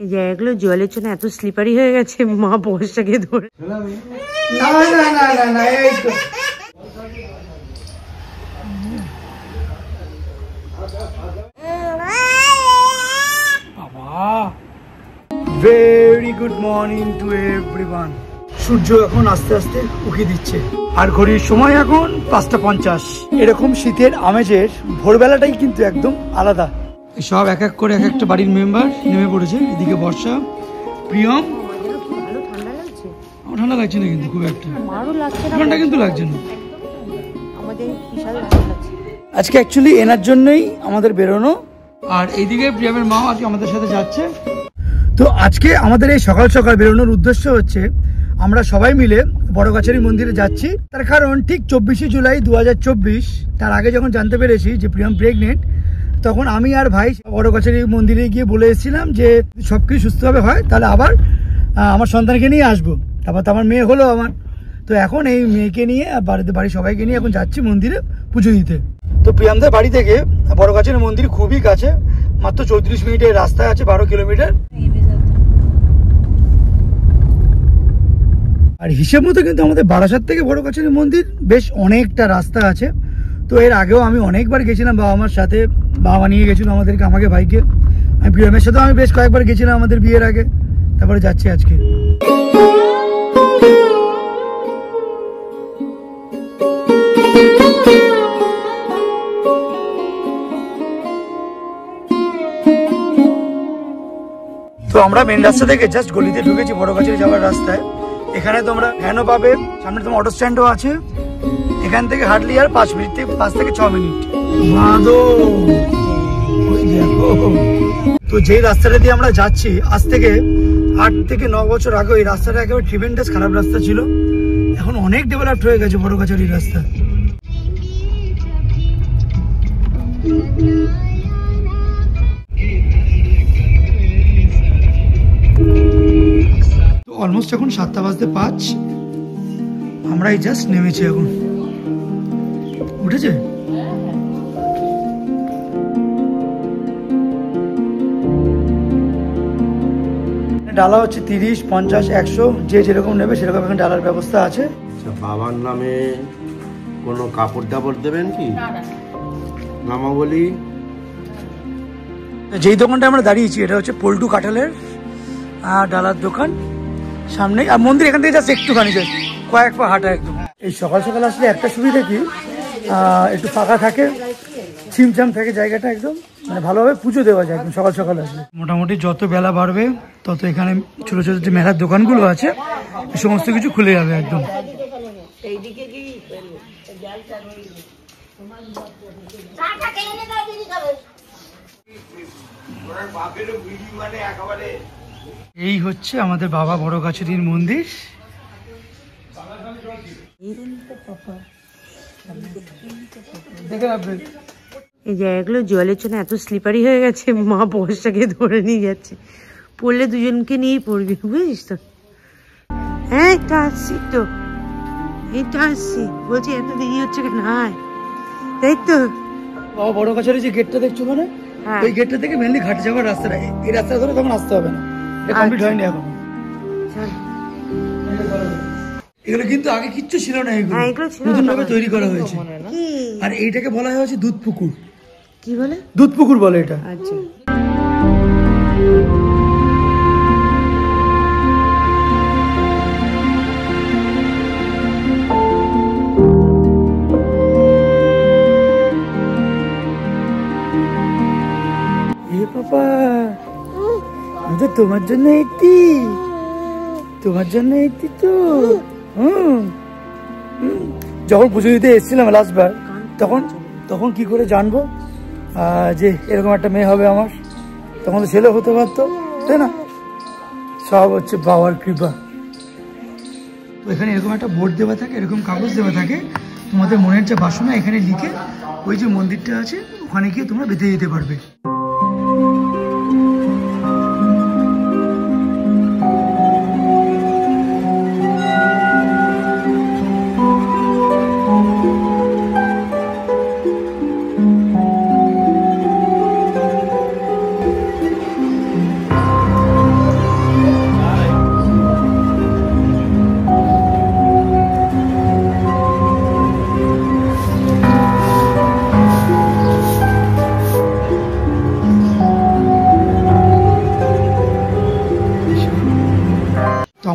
এই জায়গাগুলো জলের জন্য এত স্লিপারি হয়ে গেছে, মা বর্ষাকে ধরে। Very good morning to everyone. সূর্য এখন আস্তে আস্তে উঁকি দিচ্ছে আর ঘড়ির সময় এখন 5:50। এরকম শীতের আমেজের ভোরবেলাটাই কিন্তু একদম আলাদা। সব এক এক করে এক একটা বাড়ির মেম্বার নেমে পড়েছে। এদিকে বর্ষা, প্রিয়ম। আমার ঠান্ডা লাগছে না কিন্তু খুব একটা, ঠান্ডা কিন্তু লাগছে না। আজকে অ্যাকচুয়ালি এনার জন্যই আমাদের বেরোনো। আর এইদিকে প্রিয়মের মা আজকে আমাদের সাথে যাচ্ছে। তো আজকে আমাদের এই সকাল সকাল বেরোনোর উদ্দেশ্য হচ্ছে আমরা সবাই মিলে বড়গাছারি মন্দিরে যাচ্ছি। তার কারণ ঠিক 24শে জুলাই 2024, তার আগে যখন জানতে পেরেছি যে প্রিয়ম প্রেগনেন্ট, তখন আমি আর ভাই বড়গাছারি মন্দিরে গিয়ে বলে এসেছিলাম যে সবকিছু সুস্থভাবে হয় তাহলে আবার আমার সন্তানকে নিয়ে আসবো। তারপর তো আমার মেয়ে হলো আমার। তো এখন এই মেয়েকে নিয়ে বাড়ির সবাইকে নিয়ে এখন যাচ্ছি মন্দিরে পুজো দিতে। তো প্রিয়মদের বাড়ি থেকে বড়গাছারি মন্দির খুবই কাছে, মাত্র 34 মিনিটের রাস্তায় আছে, 12 কিলোমিটার। আর হিসেব মতো কিন্তু আমাদের বারাসাত থেকে বড়গাছারি মন্দির বেশ অনেকটা রাস্তা আছে। তো এর আগেও আমি অনেকবার গেছিলাম বাবা মার সাথে, বাবা নিয়ে গেছিল আমাকে ভাইকে। আমি প্রিয়মের সাথেও আমি বেশ কয়েকবার গেছিলাম আমাদের বিয়ের আগে। তারপরে যাচ্ছি আজকে। তো আমরা মেন রাস্তা থেকে জাস্ট গলিতে ঢুকেছি বড়গাছারি যাওয়ার রাস্তায়। এখানে তোমরা ভ্যানও পাবে, সামনে তোমার অটো স্ট্যান্ডও আছে। এখান থেকে হার্ডলি আর 5 থেকে 6 মিনিট। তো যেই রাস্তাটা দিয়ে আমরা যাচ্ছি, আজ থেকে 8 থেকে 9 বছর আগে এই রাস্তাটা একেবারে ট্রিমেন্ডাস খারাপ রাস্তা ছিল। এখন অনেক ডেভেলপড হয়ে গেছে বড়গাছারি রাস্তা। অলমোস্ট এখন 7:05। আমরা এই জাস্ট নেমেছি, এখন উঠেছে। ডালা হচ্ছে 30, 50, 100, যে যেরকম নেবে সেরকম এখন ডালার ব্যবস্থা আছে। বাবার নামে কোনো কাপড় টাপড় দেবেন কি? নামাবলি। যেই দোকানটা আমরা দাঁড়িয়েছি এটা হচ্ছে পল্টু কাঁঠালের ডালার দোকান সামনে। আর মন্দির এখান থেকে জাস্ট একটুখানি, জাস্ট কয়েক পা হাঁটা একদম। এই সকাল সকাল আসলে একটা সুবিধা কি, একটু ফাঁকা থাকে, ছিমছাম থাকে জায়গাটা, একদম মানে ভালোভাবে পুজো দেওয়া যায় একদম সকাল সকাল আসলে। মোটামুটি যত বেলা বাড়বে তত এখানে ছোট ছোট যে মেলার দোকানগুলো আছে সমস্ত কিছু খুলে যাবে একদম। এই হচ্ছে আমাদের বাবা বড়গাছারির মন্দির। এই জায়গাগুলো জলের জন্য এত স্লিপারি হয়ে গেছে, মা বর্ষাকে ধরে নিয়ে যাচ্ছে। পড়লে দুজনকে নিয়েই পড়বি, বুঝিস তো। হ্যাঁ এটা আসছি তো, এইটা আসছি। বলছি এত দেরি হচ্ছে কেন? হ্যাঁ তাই তো। বাবা বড়গাছারি যে গেটটা দেখছো মানে, ওই গেটটা থেকে মেনলি ঘাটে যাওয়ার রাস্তাটা, এই রাস্তা ধরে তখন আসতে হবে না, এটা কমপ্লিট হয়নি এখন। এগুলো কিন্তু আগে কিচ্ছু ছিল না, এগুলো নতুন ভাবে তৈরি করা হয়েছে। আর এইটাকে বলা হয়েছে দুধ পুকুর। কি বলে? দুধ পুকুর বলে এটা। আচ্ছা। পাপা আমি তো তোমার জন্য এটি, তোমার জন্য এটি তো। যখন পুজো দিতে এসেছিলাম লাস্টবার, তখন কি করে জানবো যে এরকম একটা মেয়ে হবে আমার? তখন তো ছেলে হতে পারতো, তাই না? সব হচ্ছে বাবার কৃপা। তো এখানে এরকম একটা বোর্ড দেওয়া থাকে, এরকম কাগজ দেওয়া থাকে, তোমাদের মনের যে বাসনা এখানে লিখে ওই যে মন্দিরটা আছে ওখানে গিয়ে তোমরা বেঁধে দিতে পারবে।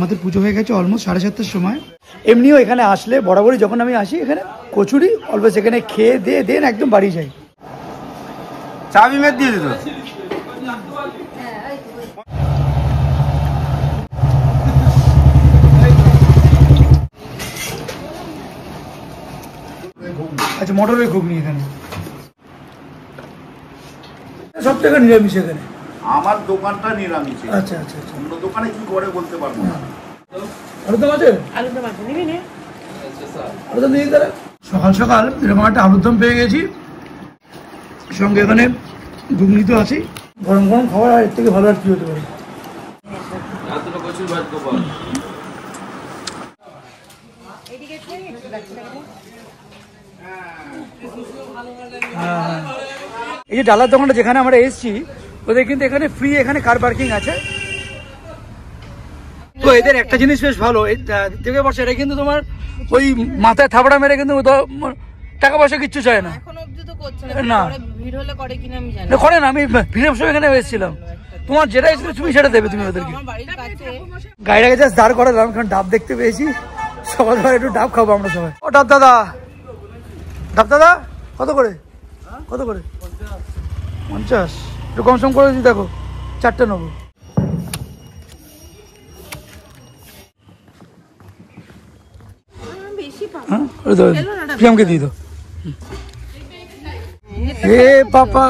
আমাদের পুজো হয়ে গেছে অলমোস্ট 7:30টার সময়। এমনিও এখানে আসলে বরাবরই যখন আমি আসি এখানে কচুরি অলওয়েজ এখানে খেয়ে দিয়ে দেন একদম বাড়ি যাই। চাবি মেরে দিয়ে দিত। আচ্ছা মটরের ঘুগনি এখানে সব টাকা নিরামিষ এখানে। আমার দোকানটা নিরামিষ। আচ্ছা আচ্ছা আচ্ছা। অন্য দোকানে কি করে বলতে পারবো না। আলুরদম আছে? আলুরদম আছে, নিবি না? আলুরদম দিয়ে দাঁড়া। সকাল সকাল এরকম একটা আলুরদম পেয়ে গেছি, সঙ্গে এখানে ঘুগনি তো আছেই। গরম গরম খাবার আর এর থেকে ভালো আর কি হতে পারে। এই যে ডালার দোকানটা যেখানে আমরা এসেছি ওদের কিন্তু এখানে ফ্রি এখানে কার পার্কিং আছে। তো এদের একটা জিনিস বেশ ভালো, দেখে বসে এটা কিন্তু তোমার ওই মাথায় থাপড়া মেরে কিন্তু টাকা পয়সা কিচ্ছু চায় না। না করে না, আমি ভিড়ের সময় এখানে এসেছিলাম, তোমার যেটা এসেছিল তুমি সেটা দেবে তুমি ওদেরকে। গাড়িটাকে জাস্ট দাঁড় করালাম কারণ ডাব দেখতে পেয়েছি, সকালবেলা একটু ডাব খাবো আমরা সবাই। ও ডাব দাদা, ডাব দাদা কত করে? কত করে? 50। একটু কম সম করে দিই, দেখো 4টে নেবো। প্রিয়ামকে দিয়ে দাও। হে বাবা,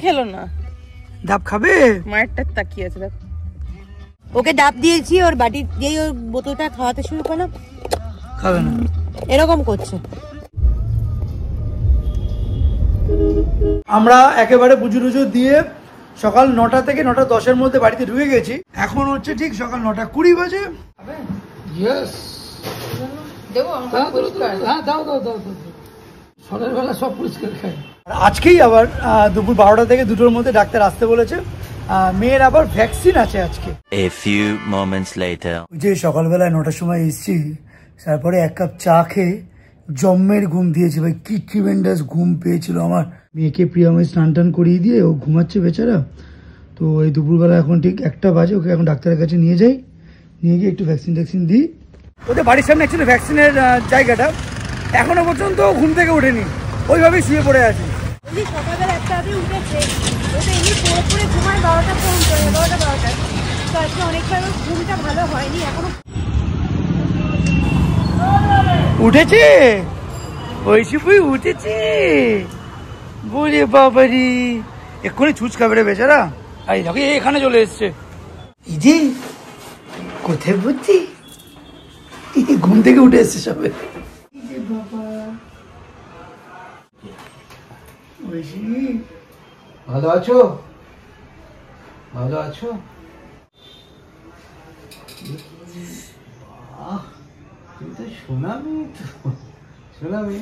খেলো না, ডাব খাবে? মায়েরটা তাকিয়ে আছে দেখো। ওকে ডাব দিয়েছি, ওর বাটি যেই ওর বোতলটা খাওয়াতে শুরু করলাম খাবে না, এরকম করছে। আমরা একেবারে পুজো টুজো দিয়ে সকাল 9টা থেকে 9:10-এর মধ্যে বাড়িতে ঢুকে গেছি। এখন হচ্ছে ঠিক সকাল 9:20 বাজে। আজকেই আবার দুপুর 12টা থেকে 2টোর মধ্যে ডাক্তার আসতে বলেছে। মেয়ের আবার ভ্যাকসিন আছে আজকে। যে সকালবেলায় 9টার সময় এসেছি, তারপরে 1 কাপ চা খেয়ে জম্মের ঘুম দিয়েছে ভাই, কি ট্রিমেন্ডাস ঘুম পেয়েছিল আমার। মেয়েকে প্রিয়াময় স্নান টান করিয়ে দিয়ে ও ঘুমাচ্ছে বেচারা। তো এই দুপুরবেলা এখন ঠিক 1টা বাজে, ওকে এখন ডাক্তারের কাছে নিয়ে যাই, নিয়ে গিয়ে একটু ভ্যাকসিন ট্যাকসিন দিই। ওদের বাড়ির সামনে অ্যাকচুয়ালি ভ্যাকসিনের জায়গাটা, এখনো পর্যন্ত ঘুম থেকে ওঠেনি, ওইভাবেই শুয়ে পড়ে আছে। সকালবেলা একটা আগে উঠেছে, ওটা এমনি পড়ে পড়ে ঘুমায় 12টা পর্যন্ত, 11টা 12টা। তো আজকে অনেকটা ঘুমটা ভালো হয়নি এখনো। উঠেছে ঐশী, উঠেছে বলে বাবারি, এক্ষুনি ছুঁচ খাবে রে বেচারা। এই দেখো এখানে চলে এসছে। এই যে কোথায় বুঝছি, ঘুম থেকে উঠে এসছে সবে। ভালো আছো? ভালো আছো? তুমি তো শোনাবি, শোনাবি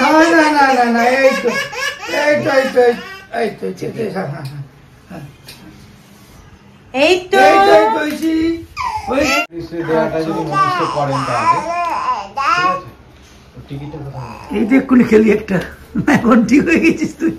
না না না না না, এই তো এই তো এই তো এই তো এই তো এই তো এক্ষুনি খেলি একটা, এখন ঠিক হয়ে গেছিস তুই।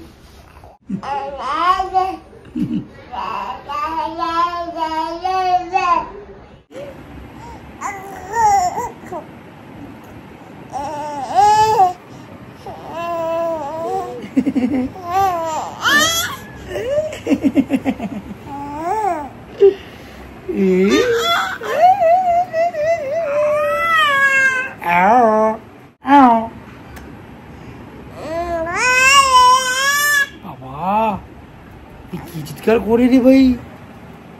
কি চিৎকার করে রে ভাই,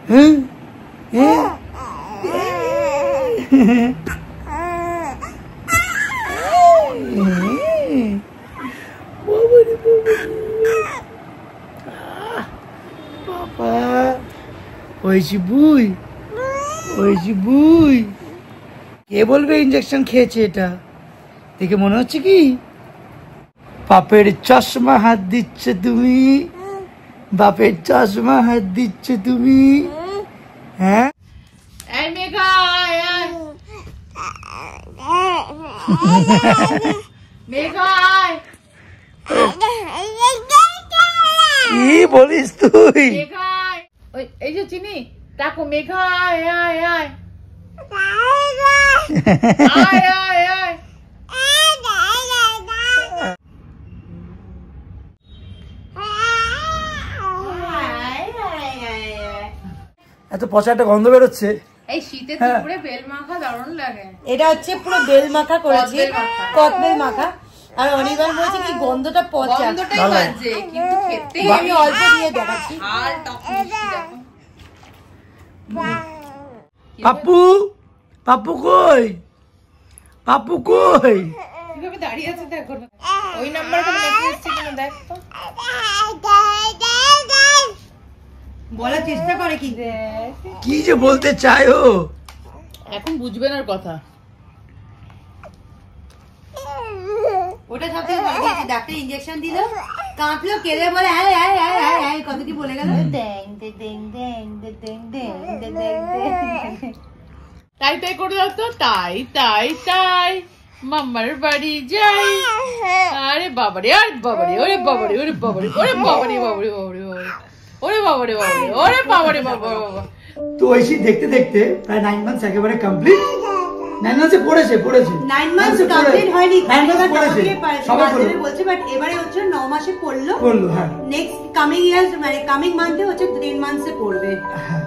হ্যাঁ বুই কে বলবে ইনজেকশন খেয়েছে? এটা দেখে মনে হচ্ছে কি বাপের চশমা হাত দিচ্ছ তুমি, বাপের চশমা হাত দিচ্ছ তুমি। হ্যাঁ কি বলিস তুই? এই যে চিনি ডাকো মেঘা, আয় আয় আয় এত পচা একটা গন্ধ বেরোচ্ছে। এই শীতের দুপুরে বেল মাখা দারুণ লাগে। এটা হচ্ছে পুরো বেল মাখা করেছি, কদবেল মাখা। আর অনির্বাণ বলছে কি গন্ধটা পচা, গন্ধটাই বাজে, কিন্তু খেতে আমি অল্প দিয়ে দেখাচ্ছি। আর টক মিষ্টি দেখো। পাপ্পু, পাপ্পু কই, পাপ্পু কই? কিভাবে দাঁড়িয়ে আছে দেখো না। ওই নাম্বারটা মেসেজ এসেছে কিনা দেখ তো। বলার চেষ্টা করে কি কি যে বলতে চায় ও। এখন বুঝবে না কথা। ওটা সবথেকে ভালো দিয়েছে, ডাক্তার ইনজেকশন দিল, কাঁপলো, কেঁদে বলে হ্যাঁ হ্যাঁ হ্যাঁ হ্যাঁ হ্যাঁ কত কি বলে গেল। তাই তাই করে দাও তো। তাই তাই তাই মাম্মার বাড়ি যাই। আরে বাবারে, আরে বাবারে, ওরে বাবারে, ওরে বাবারে, ওরে বাবারে, বাবারে, বাবারে, বাবারে, ওরে বাবারে, বাবারে, ওরে বাবারে, বাবা বাবা। তো ঐশী দেখতে দেখতে প্রায় 9 মান্থস একেবারে কমপ্লিট। 9 মান্থসে পড়েছে 9 মাস কমপ্লিট হয়নি, 9 মাস পড়েছে সবাই পড়লো বলছে, বাট এবারে হচ্ছে 9 মাসে পড়লো। হ্যাঁ। নেক্সট কামিং ইয়ার মানে কামিং মান্থে হচ্ছে 3 মান্থসে পড়বে। হ্যাঁ